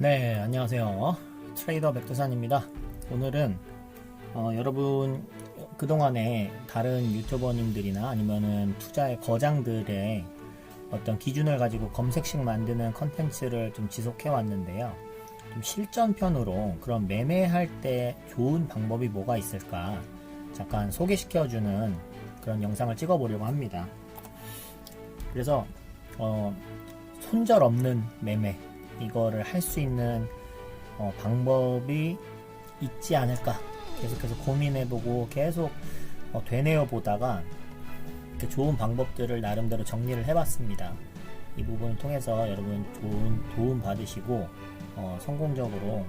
네, 안녕하세요. 트레이더 백두산입니다. 오늘은 여러분 그동안에 다른 유튜버님들이나 아니면은 투자의 거장들의 어떤 기준을 가지고 검색식 만드는 컨텐츠를 좀 지속해 왔는데요. 좀 실전편으로 그런 매매할 때 좋은 방법이 뭐가 있을까 잠깐 소개시켜주는 그런 영상을 찍어보려고 합니다. 그래서 손절 없는 매매 이거를 할 수 있는 방법이 있지 않을까 계속해서 고민해보고 계속 되뇌어 보다가 좋은 방법들을 나름대로 정리를 해봤습니다. 이 부분을 통해서 여러분 좋은 도움 받으시고 성공적으로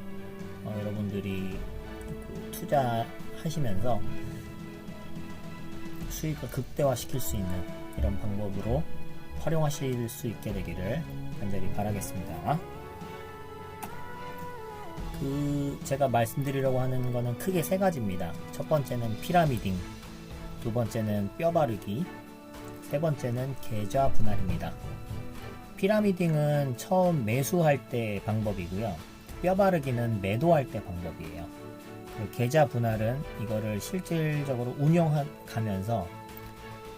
여러분들이 투자하시면서 수익을 극대화시킬 수 있는 이런 방법으로 활용하실 수 있게 되기를 간절히 바라겠습니다. 제가 말씀드리려고 하는 거는 크게 세 가지입니다. 첫 번째는 피라미딩, 두 번째는 뼈 바르기, 세 번째는 계좌 분할입니다. 피라미딩은 처음 매수할 때 방법이고요. 뼈 바르기는 매도할 때 방법이에요. 그리고 계좌 분할은 이거를 실질적으로 운영하면서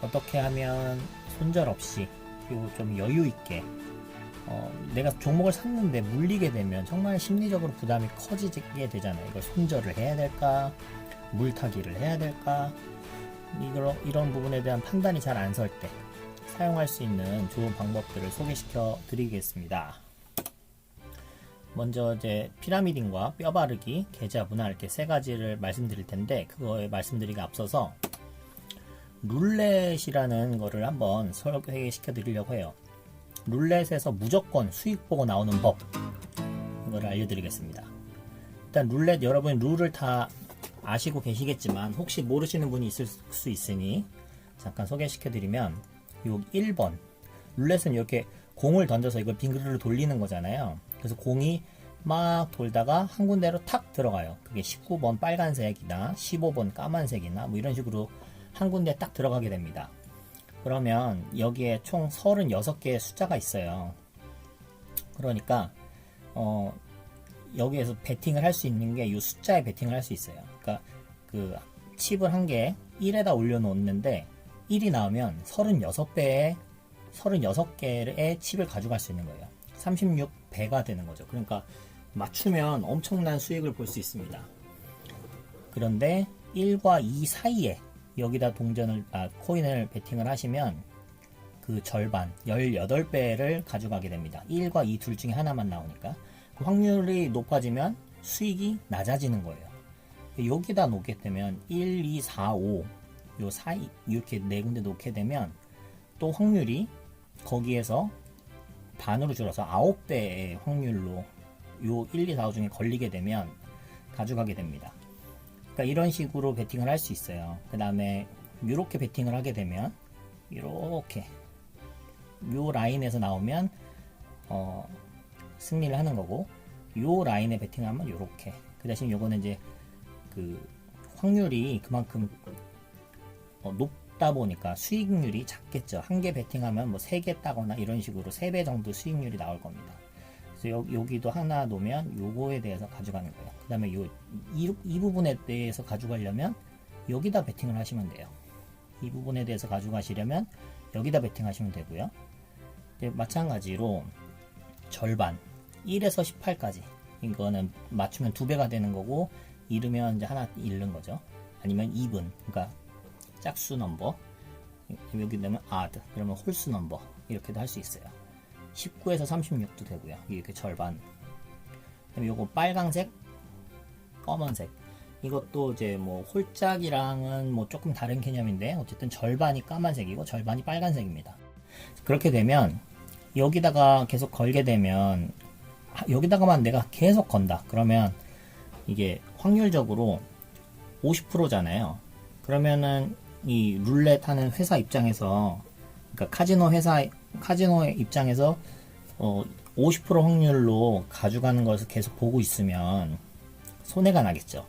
어떻게 하면 손절 없이 그리고 좀 여유 있게 내가 종목을 샀는데 물리게 되면 정말 심리적으로 부담이 커지게 되잖아요. 이걸 손절을 해야 될까, 물타기를 해야 될까, 이런 부분에 대한 판단이 잘 안 설 때 사용할 수 있는 좋은 방법들을 소개시켜 드리겠습니다. 먼저 이제 피라미딩과 뼈 바르기, 계좌 분할 이렇게 세 가지를 말씀드릴 텐데 그거에 말씀드리기 앞서서 룰렛이라는 거를 한번 소개시켜 드리려고 해요. 룰렛에서 무조건 수익 보고 나오는 법 이거를 알려드리겠습니다. 일단 룰렛 여러분 룰을 다 아시고 계시겠지만 혹시 모르시는 분이 있을 수 있으니 잠깐 소개시켜 드리면 요 1번 룰렛은 이렇게 공을 던져서 이걸 빙그르르 돌리는 거잖아요. 그래서 공이 막 돌다가 한 군데로 탁 들어가요. 그게 19번 빨간색이나 15번 까만색이나 뭐 이런 식으로 한 군데 딱 들어가게 됩니다. 그러면 여기에 총 36개의 숫자가 있어요. 그러니까 여기에서 베팅을 할 수 있는 게 이 숫자에 베팅을 할 수 있어요. 그러니까 그 칩을 한 개 1에다 올려놓는데 1이 나오면 36개의 칩을 가져갈 수 있는 거예요. 36배가 되는 거죠. 그러니까 맞추면 엄청난 수익을 볼 수 있습니다. 그런데 1과 2 사이에 여기다 코인을 베팅을 하시면 그 절반 18배를 가져가게 됩니다. 1과 2 둘 중에 하나만 나오니까 그 확률이 높아지면 수익이 낮아지는 거예요. 여기다 놓게 되면 1, 2, 4, 5 요 사이 이렇게 네 군데 놓게 되면 또 확률이 거기에서 반으로 줄어서 9배의 확률로 요 1, 2, 4, 5 중에 걸리게 되면 가져가게 됩니다. 그러니까 이런 식으로 베팅을 할 수 있어요. 그 다음에 이렇게 베팅을 하게 되면 이렇게 요 라인에서 나오면 승리를 하는 거고 요 라인에 베팅하면 요렇게 그 대신 요거는 이제 그 확률이 그만큼 높다 보니까 수익률이 작겠죠. 한 개 베팅하면 뭐 3개 따거나 이런 식으로 3배 정도 수익률이 나올 겁니다. 그래서 여기도 하나 놓으면 요거에 대해서 가져가는 거예요. 그 다음에 이 부분에 대해서 가져가려면 여기다 베팅을 하시면 돼요. 이 부분에 대해서 가져가시려면 여기다 베팅 하시면 되고요. 마찬가지로 절반 1에서 18까지 이거는 맞추면 2배가 되는 거고 잃으면 이제 하나 잃는 거죠. 아니면 even 그러니까 짝수 넘버 여기 되면 odd 그러면 홀수 넘버 이렇게도 할 수 있어요. 19에서 36도 되고요. 이렇게 절반. 그다음에 요거 빨강색, 검은색. 이것도 이제 뭐 홀짝이랑은 뭐 조금 다른 개념인데 어쨌든 절반이 까만색이고 절반이 빨간색입니다. 그렇게 되면 여기다가 계속 걸게 되면 여기다가만 내가 계속 건다. 그러면 이게 확률적으로 50%잖아요. 그러면은 이 룰렛 하는 회사 입장에서 그러니까 카지노의 입장에서 50% 확률로 가져가는 것을 계속 보고 있으면 손해가 나겠죠.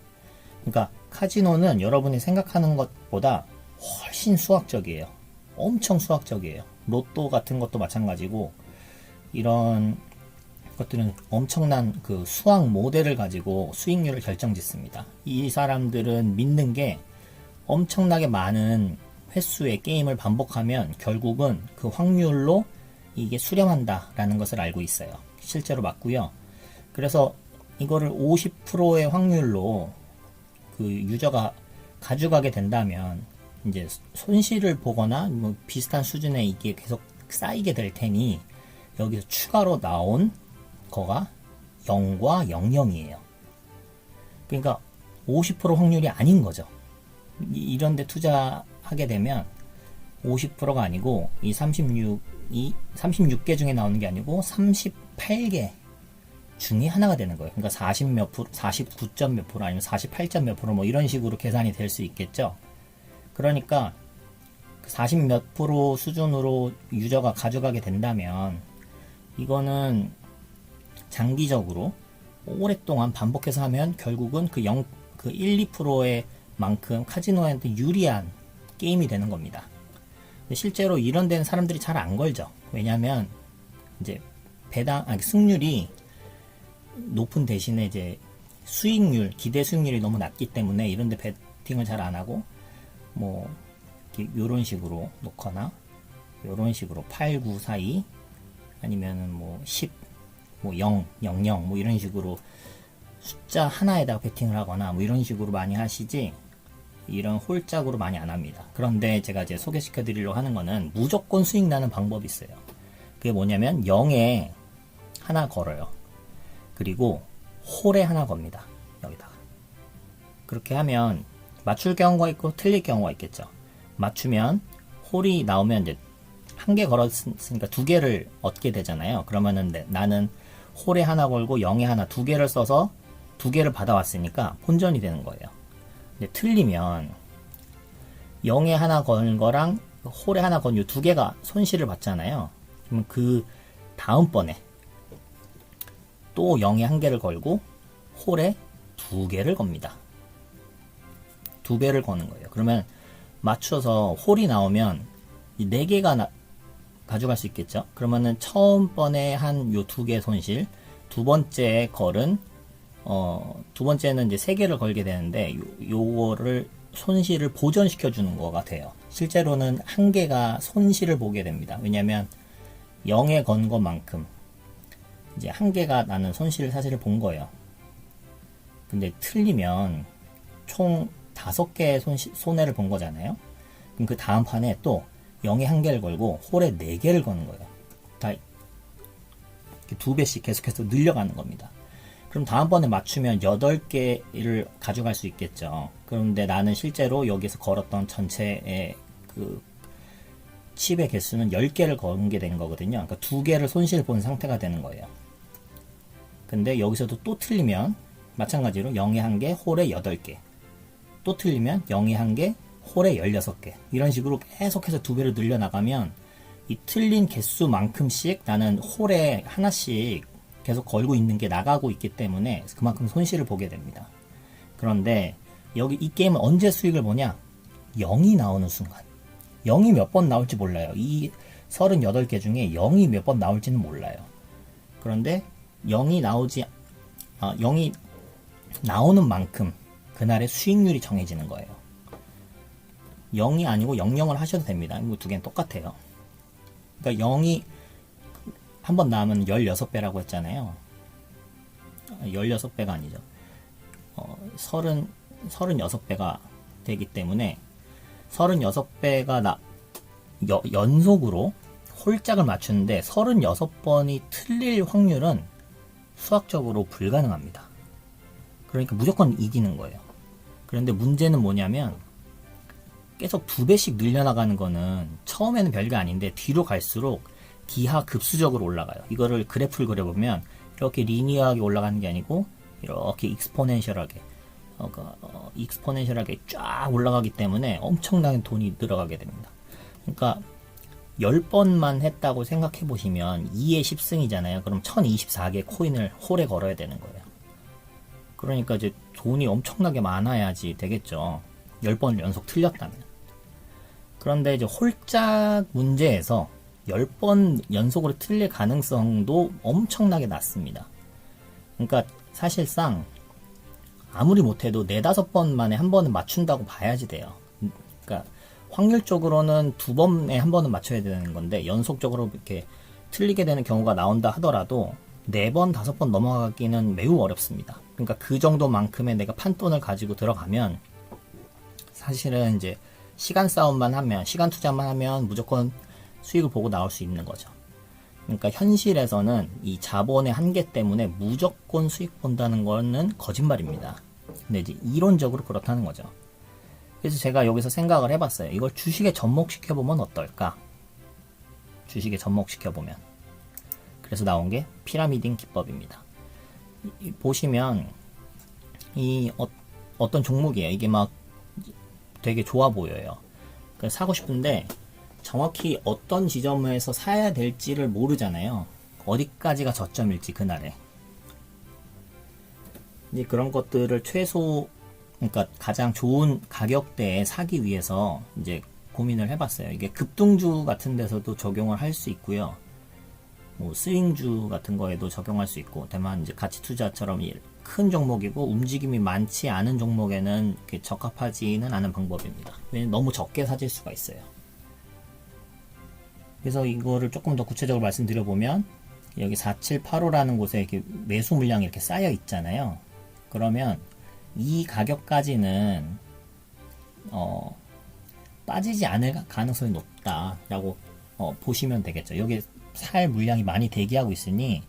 그러니까 카지노는 여러분이 생각하는 것보다 훨씬 수학적이에요. 엄청 수학적이에요. 로또 같은 것도 마찬가지고 이런 것들은 엄청난 그 수학 모델을 가지고 수익률을 결정짓습니다. 이 사람들은 믿는 게 엄청나게 많은 횟수의 게임을 반복하면 결국은 그 확률로 이게 수렴한다라는 것을 알고 있어요. 실제로 맞고요. 그래서 이거를 50%의 확률로 그 유저가 가져가게 된다면 이제 손실을 보거나 뭐 비슷한 수준의 이게 계속 쌓이게 될 테니 여기서 추가로 나온 거가 0과 00이에요. 그러니까 50% 확률이 아닌 거죠. 이런 데 투자하게 되면 50%가 아니고 이 36개 중에 나오는 게 아니고 38개 중에 하나가 되는 거예요. 그러니까 40 몇 프로, 49점 몇 프로 아니면 48점 몇 프로 뭐 이런 식으로 계산이 될 수 있겠죠. 그러니까 40 몇 프로 수준으로 유저가 가져가게 된다면 이거는 장기적으로 오랫동안 반복해서 하면 결국은 그 1, 2%의 만큼 카지노한테 유리한 게임이 되는 겁니다. 근데 실제로 이런 데는 사람들이 잘 안 걸죠. 왜냐하면 이제 승률이 높은 대신에 이제 수익률, 기대 수익률이 너무 낮기 때문에 이런 데 베팅을 잘 안 하고 뭐 요런 식으로 놓거나 요런 식으로 8, 9 사이 아니면은 뭐 10, 뭐 0, 0, 0 뭐 이런 식으로 숫자 하나에다가 베팅을 하거나 뭐 이런 식으로 많이 하시지 이런 홀짝으로 많이 안 합니다. 그런데 제가 이제 소개시켜 드리려고 하는 거는 무조건 수익 나는 방법이 있어요. 그게 뭐냐면 0에 하나 걸어요. 그리고 홀에 하나 겁니다. 여기다가. 그렇게 하면 맞출 경우가 있고 틀릴 경우가 있겠죠. 맞추면 홀이 나오면 이제 한 개 걸었으니까 두 개를 얻게 되잖아요. 그러면은 나는 홀에 하나 걸고 0에 하나 두 개를 써서 두 개를 받아왔으니까 본전이 되는 거예요. 근데 틀리면 0에 하나 건 거랑 홀에 하나 건 이 두 개가 손실을 받잖아요. 그러면 그 다음번에 또 0에 한 개를 걸고 홀에 두 개를 겁니다. 두 배를 거는 거예요. 그러면 맞춰서 홀이 나오면 이 네 개가 가져갈 수 있겠죠. 그러면은 처음 번에 한 요 두 개 손실, 두 번째 걸은 두 번째는 이제 세 개를 걸게 되는데 요거를 손실을 보전시켜 주는 거가 돼요. 실제로는 한 개가 손실을 보게 됩니다. 왜냐면 0에 건 것만큼 이제 한 개가 나는 손실을 사실 본 거예요. 근데 틀리면 총 5개의 손해를 본 거잖아요. 그럼 그 다음 판에 또 0에 한 개를 걸고 홀에 4개를 거는 거예요. 다 이렇게 2배씩 계속해서 늘려가는 겁니다. 그럼 다음번에 맞추면 8개를 가져갈 수 있겠죠. 그런데 나는 실제로 여기서 걸었던 전체의 그 칩의 개수는 10개를 건 게 된 거거든요. 그러니까 2개를 손실 본 상태가 되는 거예요. 근데 여기서도 또 틀리면 마찬가지로 0에 1개, 홀에 8개. 또 틀리면 0에 1개, 홀에 16개. 이런 식으로 계속해서 2배로 늘려나가면 이 틀린 개수만큼씩 나는 홀에 하나씩 계속 걸고 있는 게 나가고 있기 때문에 그만큼 손실을 보게 됩니다. 그런데 여기 이 게임은 언제 수익을 보냐? 0이 나오는 순간. 0이 몇 번 나올지 몰라요. 이 38개 중에 0이 몇 번 나올지는 몰라요. 그런데 0이 나오는 만큼 그날의 수익률이 정해지는 거예요. 0이 아니고 00을 하셔도 됩니다. 이거 두 개는 똑같아요. 그러니까 0이 한 번 나오면 16배라고 했잖아요. 16배가 아니죠. 36배가 되기 때문에 36배가 연속으로 홀짝을 맞추는데 36번이 틀릴 확률은 수학적으로 불가능합니다. 그러니까 무조건 이기는 거예요. 그런데 문제는 뭐냐면 계속 2배씩 늘려나가는 거는 처음에는 별게 아닌데 뒤로 갈수록 기하급수적으로 올라가요. 이거를 그래프를 그려보면 이렇게 리니어하게 올라가는 게 아니고 이렇게 익스포넨셜하게 쫙 올라가기 때문에 엄청나게 돈이 들어가게 됩니다. 그러니까 10번만 했다고 생각해 보시면 2의 10승이잖아요. 그럼 1024개 코인을 홀에 걸어야 되는 거예요. 그러니까 이제 돈이 엄청나게 많아야지 되겠죠. 10번 연속 틀렸다면. 그런데 이제 홀짝 문제에서 10번 연속으로 틀릴 가능성도 엄청나게 낮습니다. 그러니까 사실상 아무리 못해도 4-5번 만에 한 번은 맞춘다고 봐야지 돼요. 그러니까 확률적으로는 2번에 한 번은 맞춰야 되는 건데 연속적으로 이렇게 틀리게 되는 경우가 나온다 하더라도 4번, 5번 넘어가기는 매우 어렵습니다. 그러니까 그 정도만큼의 내가 판돈을 가지고 들어가면 사실은 이제 시간 싸움만 하면, 시간 투자만 하면 무조건 수익을 보고 나올 수 있는 거죠. 그러니까 현실에서는 이 자본의 한계 때문에 무조건 수익 본다는 거는 거짓말입니다. 근데 이제 이론적으로 그렇다는 거죠. 그래서 제가 여기서 생각을 해봤어요. 이걸 주식에 접목시켜보면 어떨까? 주식에 접목시켜보면. 그래서 나온 게 피라미딩 기법입니다. 보시면 어떤 종목이에요. 이게 막 되게 좋아 보여요. 그래서 사고 싶은데 정확히 어떤 지점에서 사야 될지를 모르잖아요. 어디까지가 저점일지 그날에. 이제 그런 것들을 그러니까 가장 좋은 가격대에 사기 위해서 이제 고민을 해봤어요. 이게 급등주 같은 데서도 적용을 할 수 있고요. 뭐 스윙주 같은 거에도 적용할 수 있고, 다만 이제 가치 투자처럼 큰 종목이고 움직임이 많지 않은 종목에는 적합하지는 않은 방법입니다. 왜냐면 너무 적게 사질 수가 있어요. 그래서 이거를 조금 더 구체적으로 말씀드려보면 여기 4785라는 곳에 이렇게 매수 물량이 이렇게 쌓여 있잖아요. 그러면 이 가격까지는 빠지지 않을 가능성이 높다라고 보시면 되겠죠. 여기 살 물량이 많이 대기하고 있으니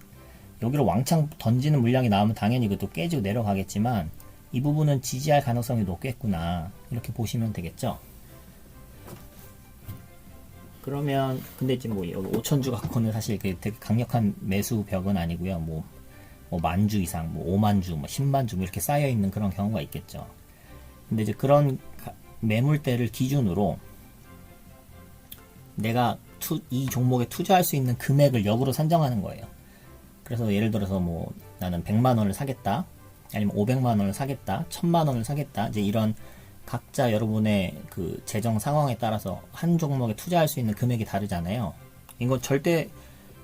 여기로 왕창 던지는 물량이 나오면 당연히 이것도 깨지고 내려가겠지만 이 부분은 지지할 가능성이 높겠구나, 이렇게 보시면 되겠죠. 그러면 근데 지금 뭐 5천주 갖고는 사실 되게 강력한 매수 벽은 아니고요. 뭐 만주 이상, 뭐 5만주, 뭐 10만주 이렇게 쌓여 있는 그런 경우가 있겠죠. 근데 이제 그런 매물대를 기준으로 내가 이 종목에 투자할 수 있는 금액을 역으로 산정하는 거예요. 그래서 예를 들어서 뭐 나는 100만 원을 사겠다, 아니면 500만 원을 사겠다, 1000만 원을 사겠다, 이제 이런 각자 여러분의 그 재정 상황에 따라서 한 종목에 투자할 수 있는 금액이 다르잖아요. 이거 절대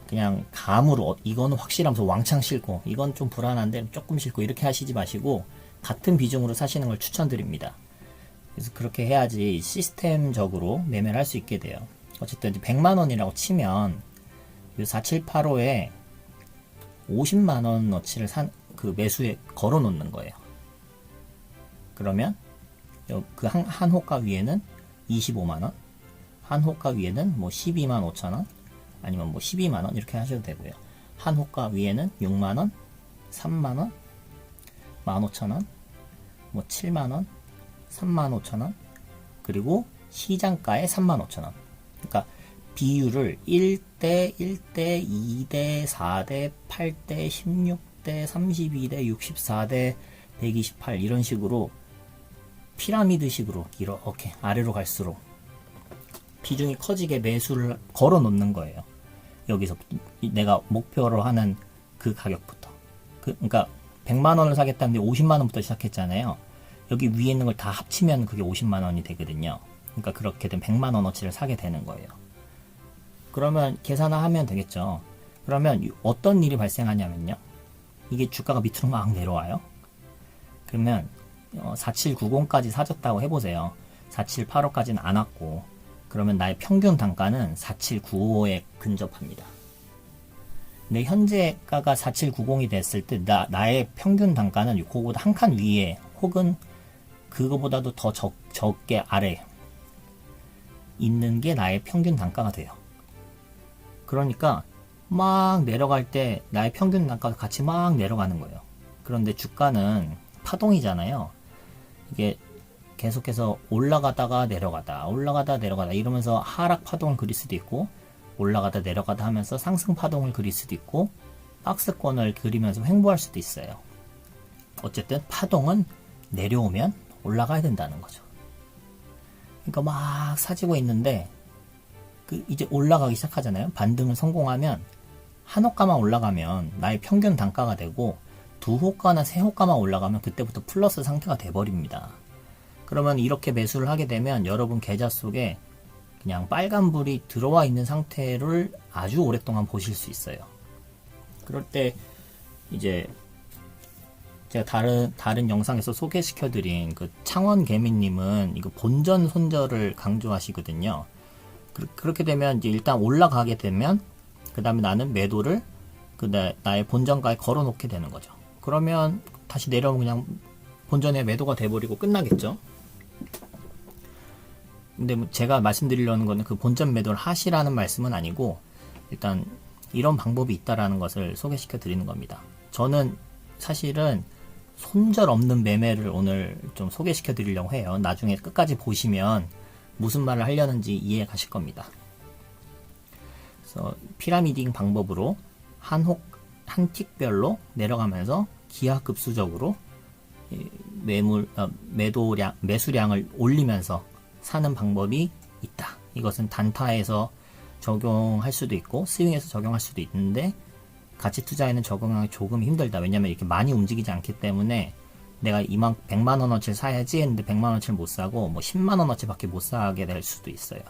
그냥 감으로 이거는 확실하면서 왕창 싣고 이건 좀 불안한데 조금 싣고 이렇게 하시지 마시고 같은 비중으로 사시는 걸 추천드립니다. 그래서 그렇게 해야지 시스템적으로 매매를 할 수 있게 돼요. 어쨌든 100만 원이라고 치면 이 4785에 50만 원어치를 그 매수에 걸어 놓는 거예요. 그러면 그 한 호가 위에는 25만 원, 한 호가 위에는 뭐 12만 5천 원, 아니면 뭐 12만 원 이렇게 하셔도 되고요. 한 호가 위에는 6만 원, 3만 원, 15,000원, 뭐 7만 원, 3만 5천 원, 그리고 시장가에 3만 5천 원. 그러니까 비율을 1대 1대 2대 4대 8대 16대 32대 64대 128 이런 식으로 피라미드식으로 이렇게 아래로 갈수록 비중이 커지게 매수를 걸어 놓는 거예요. 여기서 내가 목표로 하는 그 가격부터. 그러니까 100만 원을 사겠다는데 50만 원부터 시작했잖아요. 여기 위에 있는 걸 다 합치면 그게 50만 원이 되거든요. 그러니까 그렇게 된 100만 원어치를 사게 되는 거예요. 그러면 계산하면 되겠죠. 그러면 어떤 일이 발생하냐면요. 이게 주가가 밑으로 막 내려와요. 그러면 4790까지 사줬다고 해보세요. 4785까지는 안 왔고, 그러면 나의 평균 단가는 4795에 근접합니다. 근데 현재가가 4790이 됐을 때 나의 평균 단가는 그거보다 한 칸 위에 혹은 그거보다도 더 적게 아래 있는 게 나의 평균 단가가 돼요. 그러니까 막 내려갈 때 나의 평균 단가도 같이 막 내려가는 거예요. 그런데 주가는 파동이잖아요. 이게 계속해서 올라가다가 내려가다 이러면서 하락 파동을 그릴 수도 있고, 올라가다 내려가다 하면서 상승 파동을 그릴 수도 있고, 박스권을 그리면서 횡보할 수도 있어요. 어쨌든 파동은 내려오면 올라가야 된다는 거죠. 그러니까 막 사지고 있는데 이제 올라가기 시작하잖아요. 반등을 성공하면 한 호가만 올라가면 나의 평균 단가가 되고, 두 호가나 세 호가만 올라가면 그때부터 플러스 상태가 돼버립니다. 그러면 이렇게 매수를 하게 되면 여러분 계좌 속에 그냥 빨간불이 들어와 있는 상태를 아주 오랫동안 보실 수 있어요. 그럴 때 이제 제가 다른 영상에서 소개시켜드린 그 창원개미님은 이거 본전 손절을 강조하시거든요. 그렇게 되면 이제 일단 올라가게 되면 그 다음에 나는 매도를 나의 본전가에 걸어 놓게 되는 거죠. 그러면 다시 내려오면 그냥 본전에 매도가 돼버리고 끝나겠죠. 근데 제가 말씀드리려는 거는 그 본전 매도를 하시라는 말씀은 아니고 일단 이런 방법이 있다라는 것을 소개시켜 드리는 겁니다. 저는 사실은 손절 없는 매매를 오늘 좀 소개시켜 드리려고 해요. 나중에 끝까지 보시면 무슨 말을 하려는지 이해 가실 겁니다. 그래서 피라미딩 방법으로 한 틱별로 내려가면서 기하급수적으로 매수량을 올리면서 사는 방법이 있다. 이것은 단타에서 적용할 수도 있고 스윙에서 적용할 수도 있는데 가치 투자에는 적용하기 조금 힘들다. 왜냐면 이렇게 많이 움직이지 않기 때문에 내가 100만원어치를 사야지 했는데 100만원어치를 못 사고 뭐 10만원어치밖에 못 사게 될 수도 있어요.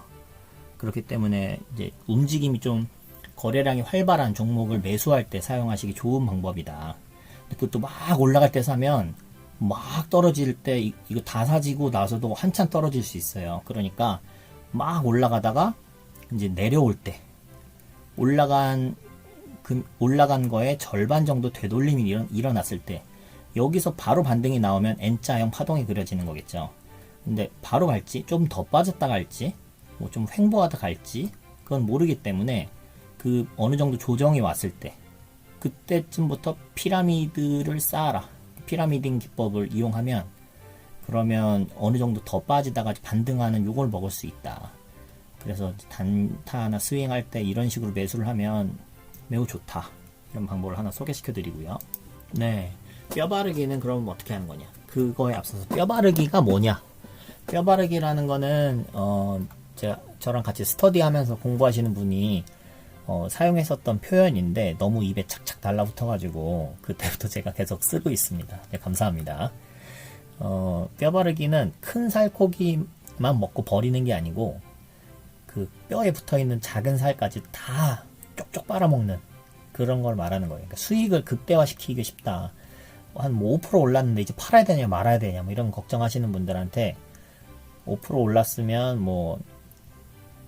그렇기 때문에 이제 움직임이 좀 거래량이 활발한 종목을 매수할 때 사용하시기 좋은 방법이다. 그것도 막 올라갈 때 사면 막 떨어질 때 이거 다 사지고 나서도 한참 떨어질 수 있어요. 그러니까 막 올라가다가 이제 내려올 때 올라간 거에 절반 정도 되돌림이 일어났을 때 여기서 바로 반등이 나오면 N자형 파동이 그려지는 거겠죠. 근데 바로 갈지 좀 더 빠졌다 갈지 뭐 좀 횡보하다 갈지 그건 모르기 때문에 그 어느 정도 조정이 왔을 때 그때쯤부터 피라미드를 쌓아라. 피라미딩 기법을 이용하면 그러면 어느 정도 더 빠지다가 반등하는 요걸 먹을 수 있다. 그래서 단타나 스윙할 때 이런 식으로 매수를 하면 매우 좋다. 이런 방법을 하나 소개시켜 드리고요. 네. 뼈 바르기는 그럼 어떻게 하는 거냐? 그거에 앞서서 뼈 바르기가 뭐냐? 뼈 바르기라는 거는 저랑 같이 스터디하면서 공부하시는 분이 사용했었던 표현인데 너무 입에 착착 달라붙어가지고 그때부터 제가 계속 쓰고 있습니다. 네, 감사합니다. 뼈 바르기는 큰 살코기만 먹고 버리는 게 아니고 그 뼈에 붙어있는 작은 살까지 다 쪽쪽 빨아먹는 그런 걸 말하는 거예요. 그러니까 수익을 극대화시키기 쉽다. 한 뭐 5% 올랐는데 이제 팔아야 되냐 말아야 되냐 뭐 이런 걱정하시는 분들한테 5% 올랐으면 뭐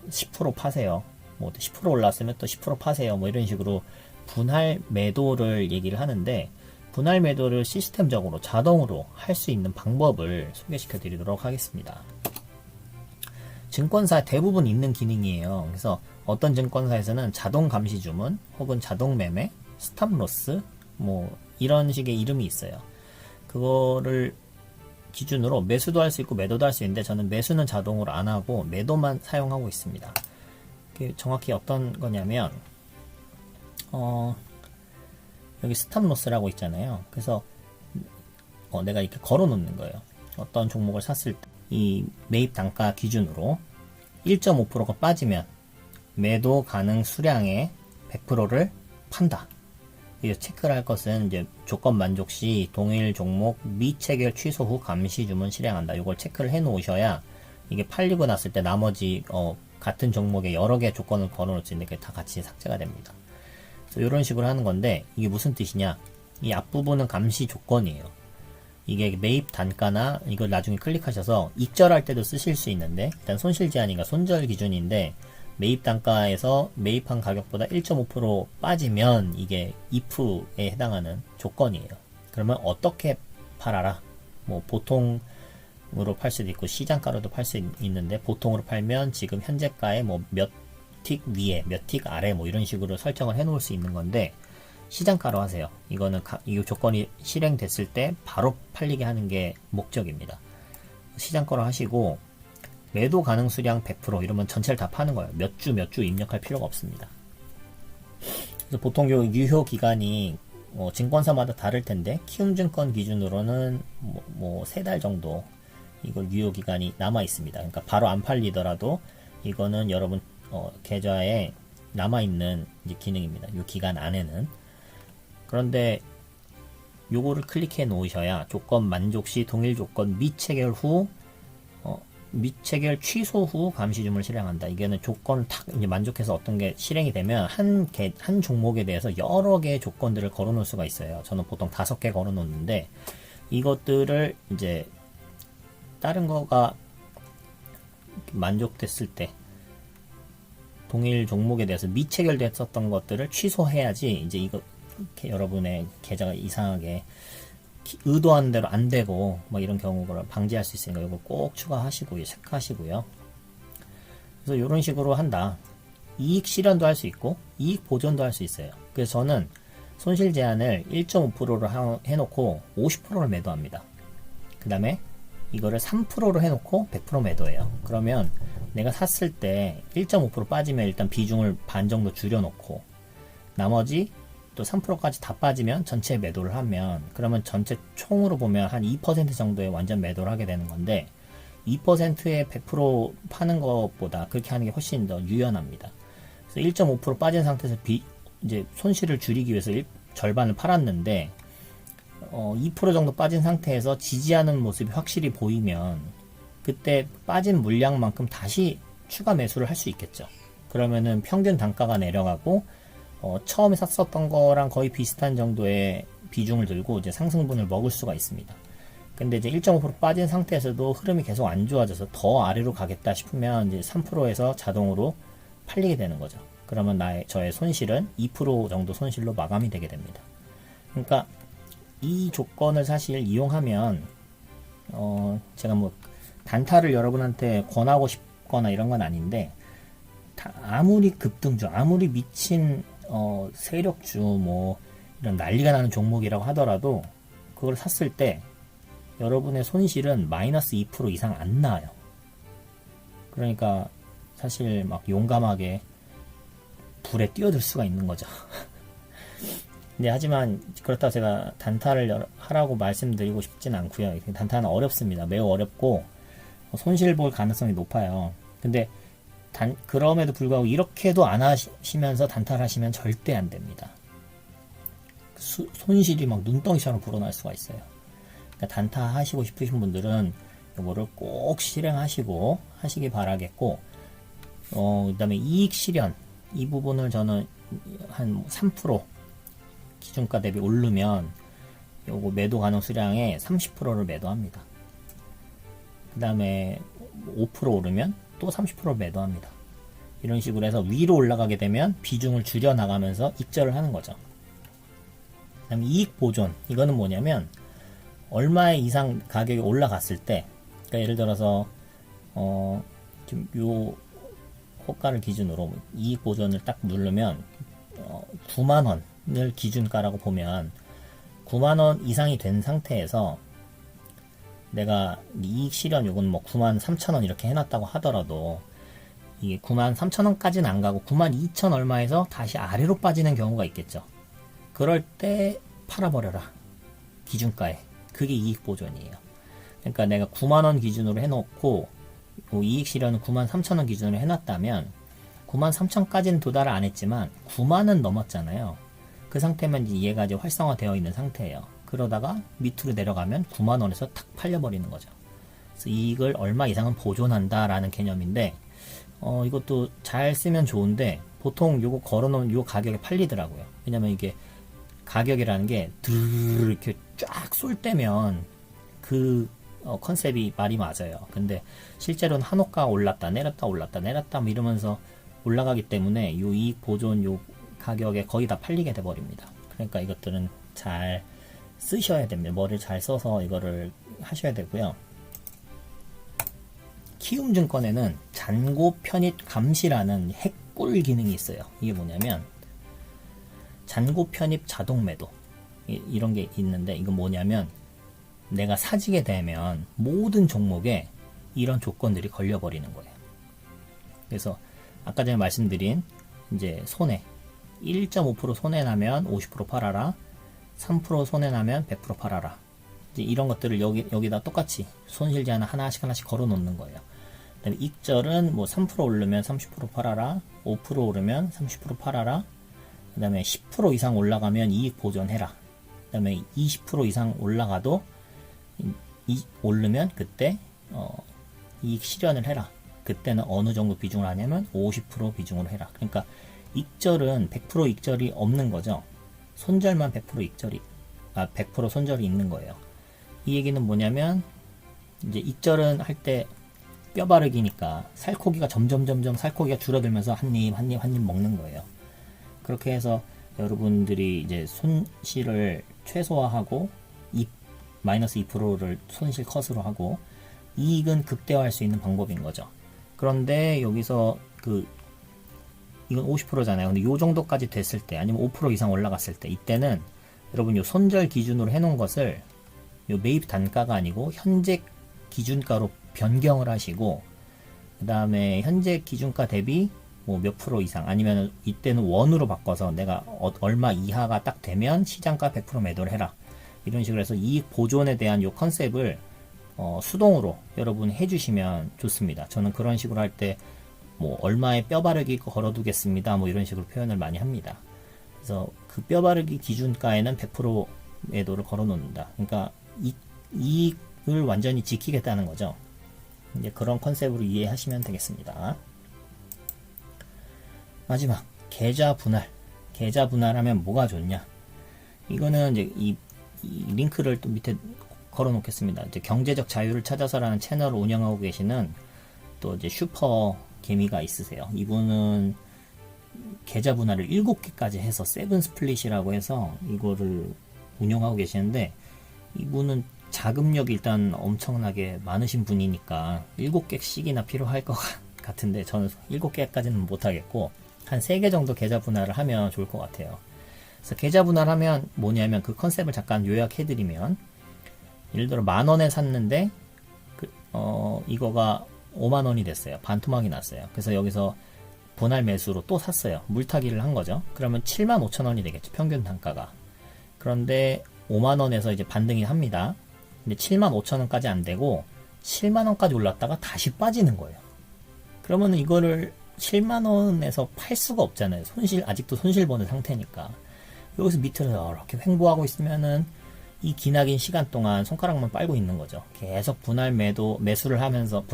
10% 파세요. 뭐 10% 올랐으면 또 10% 파세요. 뭐 이런 식으로 분할 매도를 얘기를 하는데 분할 매도를 시스템적으로 자동으로 할 수 있는 방법을 소개시켜 드리도록 하겠습니다. 증권사 대부분 있는 기능이에요. 그래서 어떤 증권사에서는 자동 감시 주문 혹은 자동 매매, 스탑로스 뭐 이런 식의 이름이 있어요. 그거를 기준으로 매수도 할 수 있고 매도도 할 수 있는데 저는 매수는 자동으로 안 하고 매도만 사용하고 있습니다. 그게 정확히 어떤 거냐면 여기 스탑로스라고 있잖아요. 그래서 내가 이렇게 걸어 놓는 거예요. 어떤 종목을 샀을 때 이 매입 단가 기준으로 1.5%가 빠지면 매도 가능 수량의 100%를 판다. 이제 체크를 할 것은 이제 조건 만족 시 동일 종목 미체결 취소 후 감시 주문 실행한다. 이걸 체크를 해 놓으셔야 이게 팔리고 났을 때 나머지 같은 종목에 여러 개 조건을 걸어 놓을 수 있는데 그게 다 같이 삭제가 됩니다. 그래서 이런 식으로 하는 건데 이게 무슨 뜻이냐? 이 앞부분은 감시 조건이에요. 이게 매입 단가나 이걸 나중에 클릭하셔서 익절할 때도 쓰실 수 있는데 일단 손실 제한이니까 손절 기준인데 매입 단가에서 매입한 가격보다 1.5% 빠지면 이게 if에 해당하는 조건이에요. 그러면 어떻게 팔아라? 뭐 보통으로 팔 수도 있고 시장가로도 팔 수 있는데 보통으로 팔면 지금 현재가에 뭐 몇 틱 위에 몇 틱 아래 뭐 이런 식으로 설정을 해 놓을 수 있는 건데 시장가로 하세요. 이거는 이 조건이 실행됐을 때 바로 팔리게 하는 게 목적입니다. 시장가로 하시고 매도 가능 수량 100% 이러면 전체를 다 파는 거예요. 몇 주 입력할 필요가 없습니다. 그래서 보통 요 유효 기간이 증권사마다 다를 텐데 키움증권 기준으로는 뭐 3달 정도 이걸 유효 기간이 남아 있습니다. 그러니까 바로 안 팔리더라도 이거는 여러분 계좌에 남아 있는 이제 기능입니다. 요 기간 안에는. 그런데 요거를 클릭해 놓으셔야 조건 만족 시 동일 조건 미체결 후 미체결 취소 후 감시줌을 실행한다. 이게는 조건을 탁 이제 만족해서 어떤 게 실행이 되면 한 종목에 대해서 여러 개의 조건들을 걸어 놓을 수가 있어요. 저는 보통 5개 걸어 놓는데 이것들을 이제 다른 거가 만족됐을 때 동일 종목에 대해서 미체결됐었던 것들을 취소해야지 이제 이거 여러분의 계좌가 이상하게 의도한 대로 안 되고 뭐 이런 경우를 방지할 수 있으니까 이거 꼭 추가하시고요, 체크하시고요. 그래서 이런 식으로 한다. 이익 실현도 할 수 있고 이익 보존도 할 수 있어요. 그래서 저는 손실 제한을 1.5%로 해놓고 50%를 매도합니다. 그 다음에 이거를 3%로 해놓고 100% 매도해요. 그러면 내가 샀을 때 1.5% 빠지면 일단 비중을 반 정도 줄여놓고 나머지 또 3%까지 다 빠지면 전체 매도를 하면 그러면 전체 총으로 보면 한 2% 정도의 완전 매도를 하게 되는 건데 2%에 100% 파는 것보다 그렇게 하는 게 훨씬 더 유연합니다. 그래서 1.5% 빠진 상태에서 이제 손실을 줄이기 위해서 절반을 팔았는데 2% 정도 빠진 상태에서 지지하는 모습이 확실히 보이면 그때 빠진 물량만큼 다시 추가 매수를 할 수 있겠죠. 그러면은 평균 단가가 내려가고 처음에 샀었던 거랑 거의 비슷한 정도의 비중을 들고 이제 상승분을 먹을 수가 있습니다. 근데 이제 1.5% 빠진 상태에서도 흐름이 계속 안 좋아져서 더 아래로 가겠다 싶으면 이제 3%에서 자동으로 팔리게 되는 거죠. 그러면 저의 손실은 2% 정도 손실로 마감이 되게 됩니다. 그러니까 이 조건을 사실 이용하면 제가 뭐 단타를 여러분한테 권하고 싶거나 이런 건 아닌데 아무리 급등주, 아무리 미친 세력주 뭐 이런 난리가 나는 종목이라고 하더라도 그걸 샀을 때 여러분의 손실은 마이너스 2% 이상 안 나와요. 그러니까 사실 막 용감하게 불에 뛰어들 수가 있는 거죠. 근데 하지만 그렇다고 제가 단타를 하라고 말씀드리고 싶진 않고요. 단타는 어렵습니다. 매우 어렵고 손실 볼 가능성이 높아요. 근데 그럼에도 불구하고 이렇게도 안 하시면서 단타를 하시면 절대 안 됩니다. 손실이 막 눈덩이처럼 불어날 수가 있어요. 그러니까 단타 하시고 싶으신 분들은 이거를 꼭 실행하시고 하시기 바라겠고, 그 다음에 이익 실현 이 부분을 저는 한 3% 기준가 대비 오르면 요거 매도 가능 수량의 30%를 매도합니다. 그 다음에 5% 오르면 또 30%를 매도합니다. 이런 식으로 해서 위로 올라가게 되면 비중을 줄여 나가면서 입절을 하는 거죠. 그 다음에 이익 보존, 이거는 뭐냐면 얼마 이상 가격이 올라갔을 때, 그러니까 예를 들어서 지금 요 호가를 기준으로 이익 보존을 딱 누르면 9만원을 기준가라고 보면 9만원 이상이 된 상태에서 내가 이익 실현 요건 뭐 93,000원 이렇게 해놨다고 하더라도 이게 93,000원까지는 안 가고 92,000 얼마에서 다시 아래로 빠지는 경우가 있겠죠. 그럴 때 팔아버려라. 기준가에. 그게 이익 보존이에요. 그러니까 내가 9만원 기준으로 해놓고 이익 실현은 93,000원 기준으로 해놨다면 93,000까지는 도달을 안 했지만 9만원 넘었잖아요. 그 상태면 이제 얘가 이제 활성화되어 있는 상태예요. 그러다가 밑으로 내려가면 9만원에서 탁 팔려버리는 거죠. 그래서 이익을 얼마 이상은 보존한다 라는 개념인데 이것도 잘 쓰면 좋은데 보통 요거 걸어놓은 요 가격에 팔리더라고요. 왜냐면 이게 가격이라는 게 드르르 이렇게 쫙 쏠 때면 그 컨셉이 말이 맞아요. 근데 실제로는 한호가 올랐다 내렸다 올랐다 내렸다 뭐 이러면서 올라가기 때문에 요 이익 보존 요 가격에 거의 다 팔리게 돼 버립니다. 그러니까 이것들은 잘 쓰셔야 됩니다. 머리를 잘 써서 이거를 하셔야 되고요. 키움증권에는 잔고 편입 감시라는 핵꿀 기능이 있어요. 이게 뭐냐면 잔고 편입 자동 매도 이런 게 있는데 이건 뭐냐면 내가 사지게 되면 모든 종목에 이런 조건들이 걸려버리는 거예요. 그래서 아까 전에 말씀드린 이제 손해 1.5% 손해 나면 50% 팔아라. 3% 손해 나면 100% 팔아라. 이제 이런 것들을 여기다 똑같이 손실 제한 하나씩 걸어 놓는 거예요. 그다음에 익절은 뭐 3% 오르면 30% 팔아라. 5% 오르면 30% 팔아라. 그다음에 10% 이상 올라가면 이익 보존해라. 그다음에 20% 이상 올라가도 오르면 그때 이익 실현을 해라. 그때는 어느 정도 비중을 하냐면 50% 비중으로 해라. 그러니까 익절은 100% 익절이 없는 거죠. 손절만 100% 손절이 있는 거예요. 이 얘기는 뭐냐면 이제 익절은 할 때 뼈 바르기니까 살코기가 점점 살코기가 줄어들면서 한 입 먹는 거예요. 그렇게 해서 여러분들이 이제 손실을 최소화하고 마이너스 2%를 손실 컷으로 하고 이익은 극대화할 수 있는 방법인 거죠. 그런데 여기서 이건 50%잖아요. 근데 요 정도까지 됐을 때 아니면 5% 이상 올라갔을 때 이때는 여러분 요 손절 기준으로 해놓은 것을 요 매입 단가가 아니고 현재 기준가로 변경을 하시고 그 다음에 현재 기준가 대비 뭐 몇 프로 이상 아니면 이때는 원으로 바꿔서 내가 얼마 이하가 딱 되면 시장가 100% 매도를 해라. 이런 식으로 해서 이익 보존에 대한 요 컨셉을 수동으로 여러분 해주시면 좋습니다. 저는 그런 식으로 할 때 뭐 얼마의 뼈 바르기 걸어두겠습니다. 뭐 이런 식으로 표현을 많이 합니다. 그래서 그 뼈 바르기 기준가에는 100% 매도를 걸어 놓는다. 그러니까 이익을 완전히 지키겠다는 거죠. 이제 그런 컨셉으로 이해하시면 되겠습니다. 마지막 계좌 분할. 계좌 분할하면 뭐가 좋냐? 이거는 이제 이 링크를 또 밑에 걸어 놓겠습니다. 이제 경제적 자유를 찾아서라는 채널을 운영하고 계시는 또 이제 슈퍼 개미가 있으세요. 이분은 계좌 분할을 7개까지 해서 세븐 스플릿이라고 해서 이거를 운영하고 계시는데 이분은 자금력이 일단 엄청나게 많으신 분이니까 7개씩이나 필요할 것 같은데 저는 7개까지는 못하겠고 한 3개 정도 계좌 분할을 하면 좋을 것 같아요. 그래서 계좌 분할하면 뭐냐면 그 컨셉을 잠깐 요약해드리면 예를 들어 10,000원에 샀는데 이거가 50,000원이 됐어요. 반토막이 났어요. 그래서 여기서 분할 매수로 또 샀어요. 물타기를 한 거죠. 그러면 75,000원이 되겠죠. 평균 단가가. 그런데 50,000원에서 이제 반등이 합니다. 근데 75,000원까지 안 되고 70,000원까지 올랐다가 다시 빠지는 거예요. 그러면 이거를 70,000원에서 팔 수가 없잖아요. 아직도 손실 보는 상태니까. 여기서 밑으로 이렇게 횡보하고 있으면은 이 기나긴 시간 동안 손가락만 빨고 있는 거죠. 계속 분할 매수를 하면서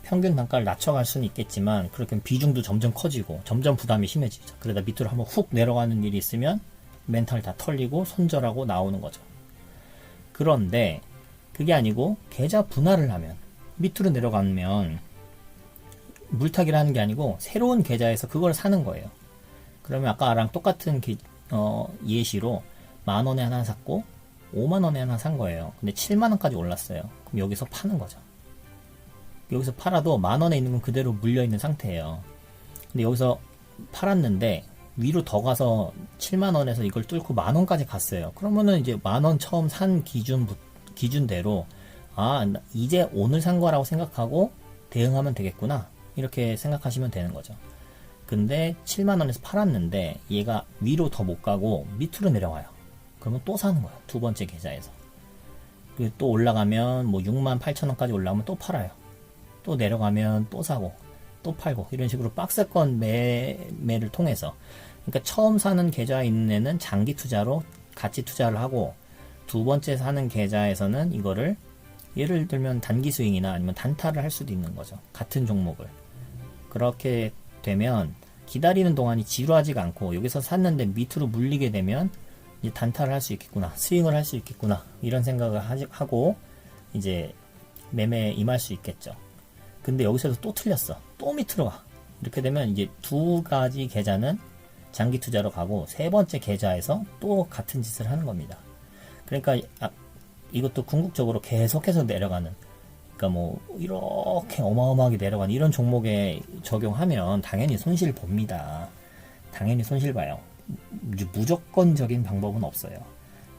평균 단가를 낮춰갈 수는 있겠지만 그렇게 비중도 점점 커지고 점점 부담이 심해지죠. 그러다 밑으로 한번 훅 내려가는 일이 있으면 멘탈 다 털리고 손절하고 나오는 거죠. 그런데 그게 아니고 계좌 분할을 하면 밑으로 내려가면 물타기를 하는 게 아니고 새로운 계좌에서 그걸 사는 거예요. 그러면 아까랑 똑같은 예시로 10,000원에 하나 샀고 50,000원에 하나 산 거예요. 근데 70,000원까지 올랐어요. 그럼 여기서 파는 거죠. 여기서 팔아도 10,000원에 있는 건 그대로 물려있는 상태예요. 근데 여기서 팔았는데 위로 더 가서 70,000원에서 이걸 뚫고 10,000원까지 갔어요. 그러면은 이제 10,000원 처음 산 기준대로 이제 오늘 산 거라고 생각하고 대응하면 되겠구나. 이렇게 생각하시면 되는 거죠. 근데 70,000원에서 팔았는데 얘가 위로 더 못 가고 밑으로 내려와요. 그러면 또 사는 거예요. 두 번째 계좌에서. 그리고 또 올라가면 뭐 68,000원까지 올라가면 또 팔아요. 또 내려가면 또 사고 또 팔고 이런 식으로 박스권 매매를 통해서 그러니까 처음 사는 계좌에 있는 애는 장기 투자로 가치 투자를 하고 두 번째 사는 계좌에서는 이거를 예를 들면 단기 스윙이나 아니면 단타를 할 수도 있는 거죠. 같은 종목을. 그렇게 되면 기다리는 동안이 지루하지가 않고 여기서 샀는데 밑으로 물리게 되면 이제 단타를 할 수 있겠구나. 스윙을 할 수 있겠구나. 이런 생각을 하고 이제 매매에 임할 수 있겠죠. 근데 여기서도 또 틀렸어. 또 밑으로 가. 이렇게 되면 이제 두 가지 계좌는 장기 투자로 가고 세 번째 계좌에서 또 같은 짓을 하는 겁니다. 그러니까 이것도 궁극적으로 계속해서 내려가는 그러니까 뭐 이렇게 어마어마하게 내려가는 이런 종목에 적용하면 당연히 손실 봅니다. 당연히 손실 봐요. 무조건적인 방법은 없어요.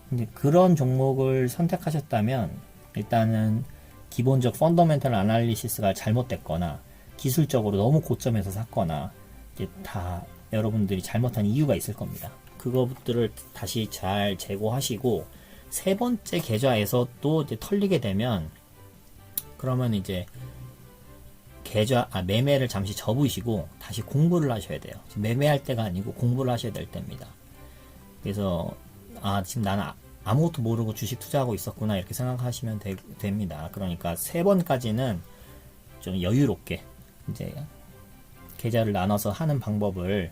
근데 그런 종목을 선택하셨다면 일단은 기본적 펀더멘털 아날리시스가 잘못됐거나 기술적으로 너무 고점에서 샀거나 이제 다 여러분들이 잘못한 이유가 있을 겁니다. 그것들을 다시 잘 제고하시고 세 번째 계좌에서 또 이제 털리게 되면 그러면 이제 매매를 잠시 접으시고 다시 공부를 하셔야 돼요. 매매할 때가 아니고 공부를 하셔야 될 때입니다. 그래서 지금 나는 아무것도 모르고 주식 투자하고 있었구나 이렇게 생각하시면 됩니다. 그러니까 3번까지는 좀 여유롭게 이제 계좌를 나눠서 하는 방법을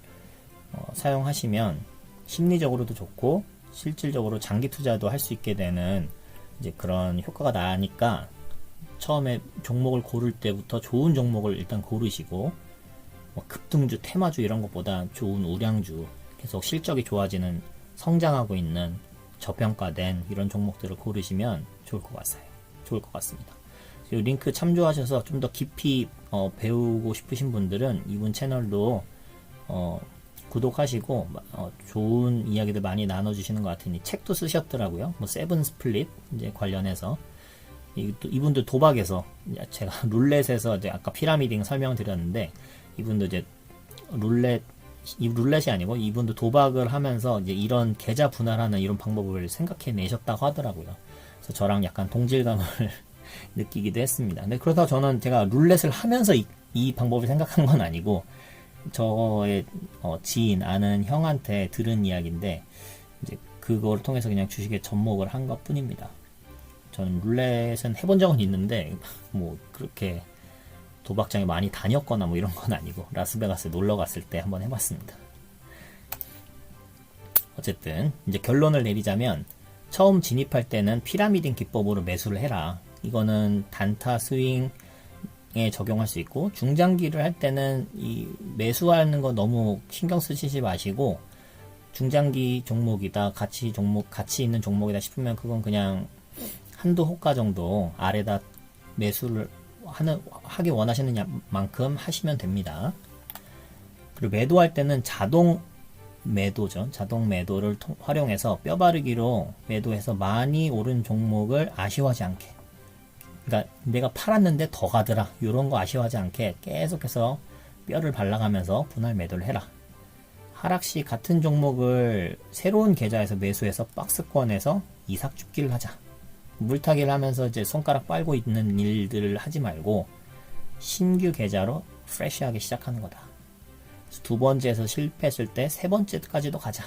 사용하시면 심리적으로도 좋고 실질적으로 장기 투자도 할 수 있게 되는 이제 그런 효과가 나니까 처음에 종목을 고를 때부터 좋은 종목을 일단 고르시고 뭐 급등주, 테마주 이런 것보다 좋은 우량주, 계속 실적이 좋아지는 성장하고 있는 저평가된 이런 종목들을 고르시면 좋을 것 같습니다. 그리고 링크 참조하셔서 좀 더 깊이 배우고 싶으신 분들은 이분 채널도 구독하시고 좋은 이야기들 많이 나눠주시는 것 같으니 책도 쓰셨더라고요. 뭐 세븐 스플릿 이제 관련해서 이분도 도박에서 제가 룰렛에서 이제 아까 피라미딩 설명드렸는데 이분도 이제 룰렛이 아니고 이분도 도박을 하면서 이제 이런 계좌 분할하는 이런 방법을 생각해 내셨다고 하더라고요. 그래서 저랑 약간 동질감을 느끼기도 했습니다. 근데 그렇다고 저는 제가 룰렛을 하면서 이 방법을 생각한 건 아니고 저의 지인 아는 형한테 들은 이야기인데 이제 그걸 통해서 그냥 주식에 접목을 한 것 뿐입니다. 저는 룰렛은 해본 적은 있는데 뭐 그렇게 도박장에 많이 다녔거나 뭐 이런 건 아니고 라스베가스에 놀러 갔을 때 한번 해봤습니다. 어쨌든 이제 결론을 내리자면 처음 진입할 때는 피라미딩 기법으로 매수를 해라. 이거는 단타 스윙에 적용할 수 있고 중장기를 할 때는 이 매수하는 거 너무 신경 쓰시지 마시고 중장기 종목이다, 가치 있는 종목이다 싶으면 그건 그냥 한두 호가 정도 아래다 매수를 하기 원하시는 만큼 하시면 됩니다. 그리고 매도할 때는 자동 매도죠. 자동 매도를 활용해서 뼈바르기로 매도해서 많이 오른 종목을 아쉬워하지 않게, 그러니까 내가 팔았는데 더 가더라 이런 거 아쉬워하지 않게 계속해서 뼈를 발라가면서 분할 매도를 해라. 하락시 같은 종목을 새로운 계좌에서 매수해서 박스권에서 이삭죽기를 하자. 물타기를 하면서 이제 손가락 빨고 있는 일들을 하지 말고 신규 계좌로 프레시하게 시작하는 거다. 두 번째에서 실패했을 때 세 번째까지도 가자.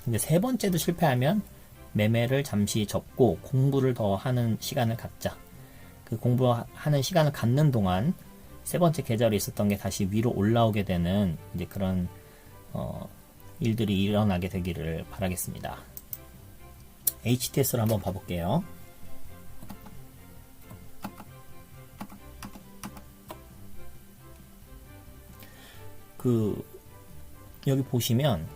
근데 세 번째도 실패하면 매매를 잠시 접고 공부를 더 하는 시간을 갖자. 그 공부하는 시간을 갖는 동안 세 번째 계좌로 있었던 게 다시 위로 올라오게 되는 이제 그런 일들이 일어나게 되기를 바라겠습니다. HTS를 한번 봐볼게요. 여기 보시면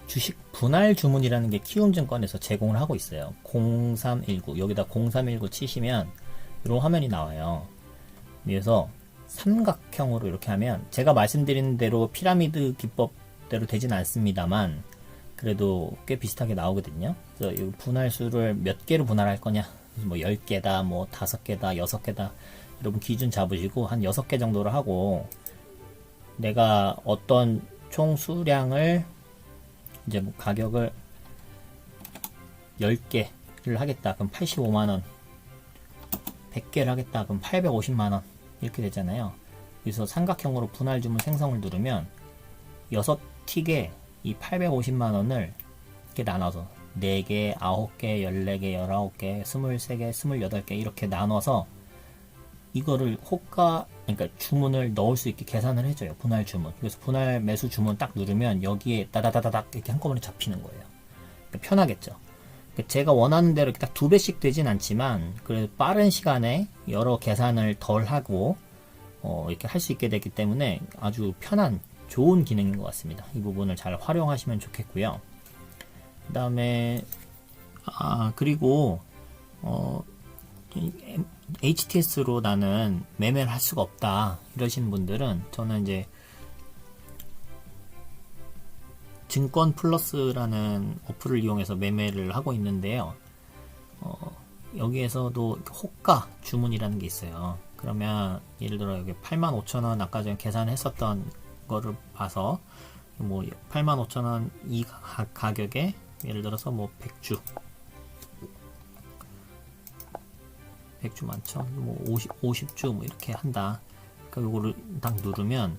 주식 분할 주문이라는 게 키움증권에서 제공을 하고 있어요. 0319 여기다 0319 치시면 이런 화면이 나와요. 그래서 삼각형으로 이렇게 하면 제가 말씀드린 대로 피라미드 기법대로 되진 않습니다만 그래도 꽤 비슷하게 나오거든요. 그래서 이 분할수를 몇 개로 분할할 거냐, 뭐 10개다, 뭐 5개다, 6개다, 여러분 기준 잡으시고 한 6개 정도로 하고 내가 어떤 총 수량을 이제 뭐 가격을 10개를 하겠다. 그럼 85만원. 100개를 하겠다. 그럼 850만원. 이렇게 되잖아요. 그래서 삼각형으로 분할 주문 생성을 누르면 6틱에 이 850만원을 이렇게 나눠서 4개, 9개, 14개, 19개, 23개, 28개 이렇게 나눠서 이거를 그러니까 주문을 넣을 수 있게 계산을 해줘요. 분할 주문. 그래서 분할 매수 주문 딱 누르면 여기에 따다다다닥 이렇게 한꺼번에 잡히는 거예요. 그러니까 편하겠죠. 제가 원하는 대로 이렇게 딱 2배씩 되진 않지만 그래도 빠른 시간에 여러 계산을 덜 하고 이렇게 할 수 있게 됐기 때문에 아주 편한 좋은 기능인 것 같습니다. 이 부분을 잘 활용하시면 좋겠고요. 그 다음에 그리고 HTS로 나는 매매를 할 수가 없다 이러시는 분들은 저는 이제 증권 플러스라는 어플을 이용해서 매매를 하고 있는데요. 여기에서도 호가 주문이라는 게 있어요. 그러면 예를 들어 여기 85,000원 아까 전에 계산했었던 거를 봐서 뭐 85,000원 이 가격에 예를 들어서 뭐 100주 많죠. 뭐 50주 뭐 이렇게 한다. 그러니까 요거를 딱 누르면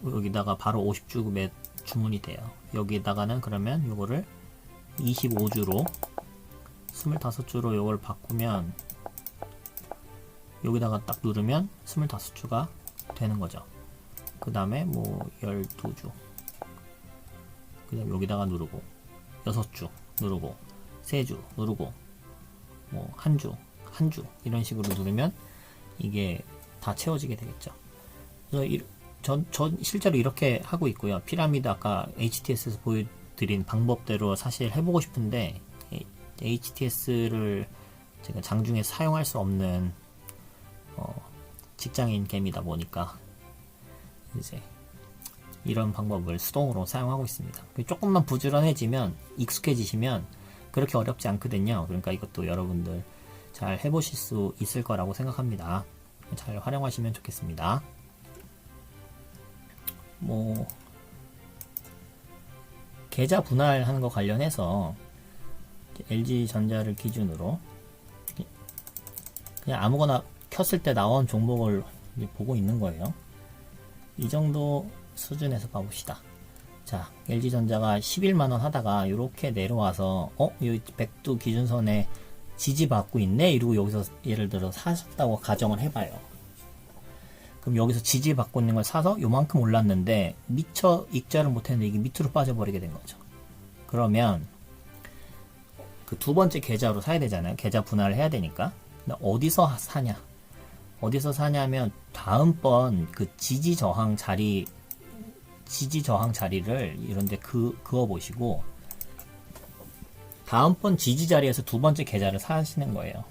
여기다가 바로 50주 주문이 돼요. 여기다가는 그러면 요거를 25주로 25주로 요걸 바꾸면 여기다가 딱 누르면 25주가 되는 거죠. 그 다음에 뭐 12주, 그 다음에 여기다가 누르고 6주 누르고 3주 누르고 뭐 한 주 이런 식으로 누르면 이게 다 채워지게 되겠죠. 그래서 전 실제로 이렇게 하고 있고요. 피라미드 아까 HTS에서 보여드린 방법대로 사실 해보고 싶은데 HTS를 제가 장중에 사용할 수 없는 직장인 개미다 보니까 이제 이런 방법을 수동으로 사용하고 있습니다. 조금만 부지런해지면 익숙해지시면 그렇게 어렵지 않거든요. 그러니까 이것도 여러분들 잘 해보실 수 있을 거라고 생각합니다. 잘 활용하시면 좋겠습니다. 뭐 계좌 분할하는 거 관련해서 LG전자를 기준으로 그냥 아무거나 켰을 때 나온 종목을 이제 보고 있는 거예요. 이 정도 수준에서 봐봅시다. 자, LG전자가 11만원 하다가 이렇게 내려와서 이 백두 기준선에 지지받고 있네 이러고 여기서 예를 들어 사셨다고 가정을 해봐요. 그럼 여기서 지지받고 있는 걸 사서 요만큼 올랐는데 미처 익절을 못했는데 이게 밑으로 빠져버리게 된 거죠. 그러면 그 두 번째 계좌로 사야 되잖아요. 계좌 분할을 해야 되니까. 근데 어디서 사냐? 어디서 사냐면 다음번 그 지지 저항 자리를 이런데 그어 보시고 다음번 지지 자리에서 두 번째 계좌를 사시는 거예요.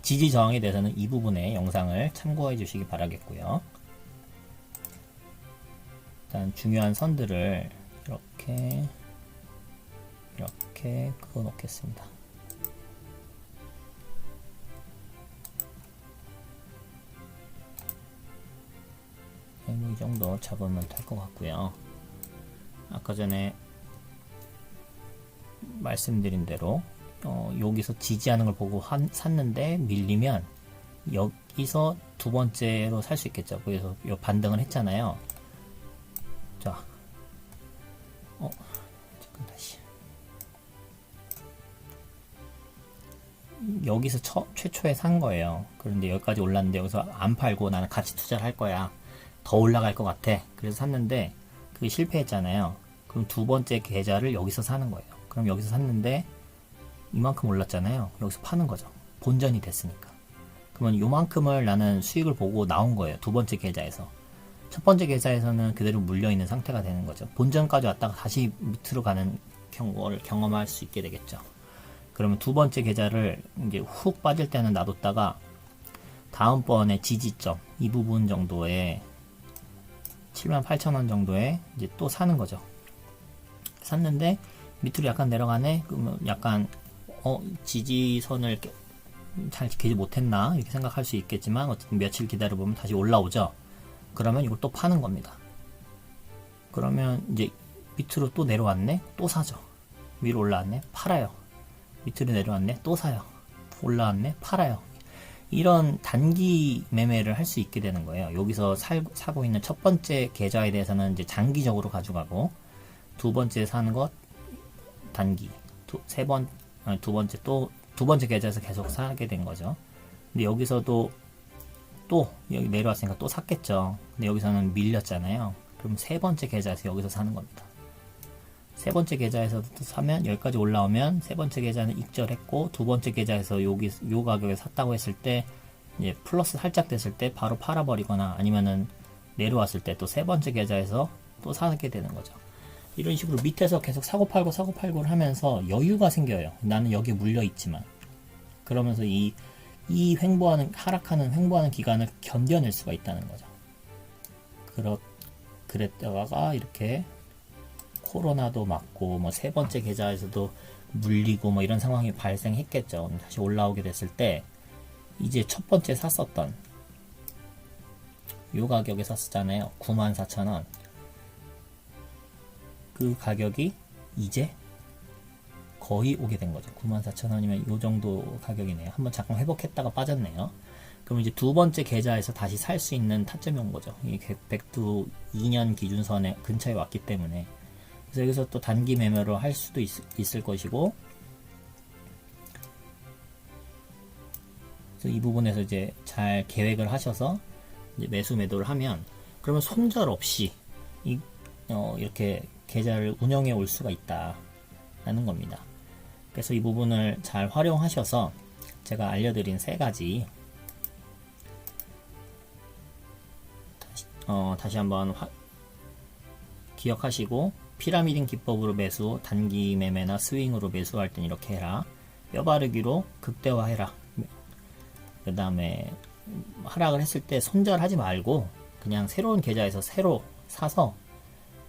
지지 저항에 대해서는 이 부분의 영상을 참고해 주시기 바라겠고요. 일단 중요한 선들을 이렇게 그어 놓겠습니다. 이 정도 잡으면 될 것 같고요. 아까 전에 말씀드린 대로 여기서 지지하는 걸 보고 샀는데 밀리면 여기서 두 번째로 살 수 있겠죠. 그래서 요 반등을 했잖아요. 자, 잠깐 다시 여기서 최초에 산 거예요. 그런데 여기까지 올랐는데 여기서 안 팔고 나는 같이 투자를 할 거야. 더 올라갈 것 같아. 그래서 샀는데 그게 실패했잖아요. 그럼 두 번째 계좌를 여기서 사는 거예요. 그럼 여기서 샀는데 이만큼 올랐잖아요. 여기서 파는 거죠. 본전이 됐으니까. 그러면 요만큼을 나는 수익을 보고 나온 거예요. 두 번째 계좌에서. 첫 번째 계좌에서는 그대로 물려있는 상태가 되는 거죠. 본전까지 왔다가 다시 밑으로 가는 경우를 경험할 수 있게 되겠죠. 그러면 두 번째 계좌를 이제 훅 빠질 때는 놔뒀다가 다음번에 지지점 이 부분 정도에 78,000원 정도에 이제 또 사는 거죠. 샀는데 밑으로 약간 내려가네. 그러면 약간 지지선을 잘 지키지 못했나 이렇게 생각할 수 있겠지만 어쨌든 며칠 기다려보면 다시 올라오죠. 그러면 이걸 또 파는 겁니다. 그러면 이제 밑으로 또 내려왔네. 또 사죠. 위로 올라왔네. 팔아요. 밑으로 내려왔네. 또 사요. 올라왔네. 팔아요. 이런 단기 매매를 할 수 있게 되는 거예요. 여기서 사고 있는 첫 번째 계좌에 대해서는 이제 장기적으로 가져가고 두 번째 사는 것 단기, 두 번째 계좌에서 계속 사게 된 거죠. 근데 여기서도 또 여기 내려왔으니까 또 샀겠죠. 근데 여기서는 밀렸잖아요. 그럼 세 번째 계좌에서 여기서 사는 겁니다. 세 번째 계좌에서 또 사면 여기까지 올라오면 세 번째 계좌는 익절했고 두 번째 계좌에서 요 가격에 샀다고 했을 때 이제 플러스 살짝 됐을 때 바로 팔아버리거나 아니면은 내려왔을 때 또 세 번째 계좌에서 또 사게 되는 거죠. 이런 식으로 밑에서 계속 사고 팔고를 하면서 여유가 생겨요. 나는 여기에 물려 있지만 그러면서 이 횡보하는 기간을 견뎌낼 수가 있다는 거죠. 그랬다가 이렇게 코로나도 맞고 뭐 세 번째 계좌에서도 물리고 뭐 이런 상황이 발생했겠죠. 다시 올라오게 됐을 때 이제 첫 번째 샀었던 요 가격에 샀었잖아요. 94,000원. 그 가격이 이제 거의 오게 된 거죠. 94,000원이면 요 정도 가격이네요. 한번 잠깐 회복했다가 빠졌네요. 그럼 이제 두 번째 계좌에서 다시 살 수 있는 타점이 온 거죠. 이 백두 2년 기준선에 근처에 왔기 때문에. 그래서 여기서 또 단기 매매로 할 수도 있을 것이고 그래서 이 부분에서 이제 잘 계획을 하셔서 이제 매수 매도를 하면, 그러면 손절 없이 이렇게 계좌를 운영해 올 수가 있다라는 겁니다. 그래서 이 부분을 잘 활용하셔서 제가 알려드린 세 가지 다시 한번 기억하시고, 피라미딩 기법으로 매수, 단기 매매나 스윙으로 매수할 땐 이렇게 해라, 뼈바르기로 극대화해라, 그 다음에 하락을 했을 때 손절하지 말고 그냥 새로운 계좌에서 새로 사서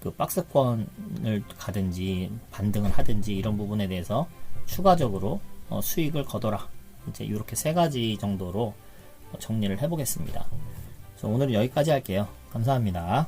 그 박스권을 가든지 반등을 하든지 이런 부분에 대해서 추가적으로 수익을 거둬라. 이제 이렇게 세 가지 정도로 정리를 해보겠습니다. 그래서 오늘은 여기까지 할게요. 감사합니다.